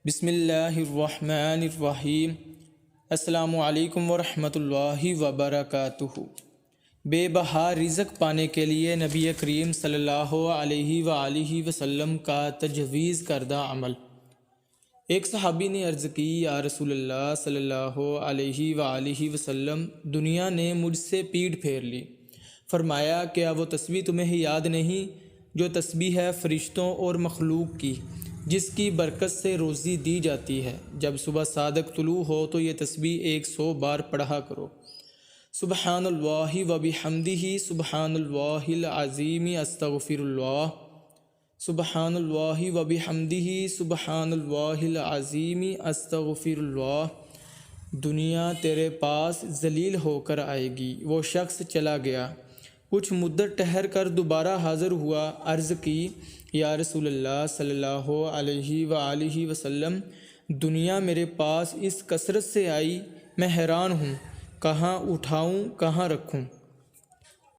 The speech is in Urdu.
بسم اللہ الرحمن الرحیم۔ السلام علیکم ورحمۃ اللہ وبرکاتہ۔ بے بہا رزق پانے کے لیے نبی کریم صلی اللہ علیہ وآلہ وسلم کا تجویز کردہ عمل۔ ایک صحابی نے عرض کی، یا رسول اللہ صلی اللہ علیہ وآلہ وسلم، دنیا نے مجھ سے پیٹھ پھیر لی۔ فرمایا، کیا وہ تسبیح تمہیں یاد نہیں جو تسبیح ہے فرشتوں اور مخلوق کی، جس کی برکت سے روزی دی جاتی ہے؟ جب صبح صادق طلوع ہو تو یہ تسبیح 100 بار پڑھا کرو۔ سبحان اللہ وبحمدہ، سبحان اللہ العظیم، استغفر اللہ۔ سبحان اللہ وبحمدہ، سبحان اللہ العظیم، استغفر اللہ۔ دنیا تیرے پاس ذلیل ہو کر آئے گی۔ وہ شخص چلا گیا، کچھ مدت ٹھہر کر دوبارہ حاضر ہوا۔ عرض کی، یا رسول اللہ صلی اللہ علیہ وآلہ وسلم، دنیا میرے پاس اس کثرت سے آئی، میں حیران ہوں، کہاں اٹھاؤں کہاں رکھوں؟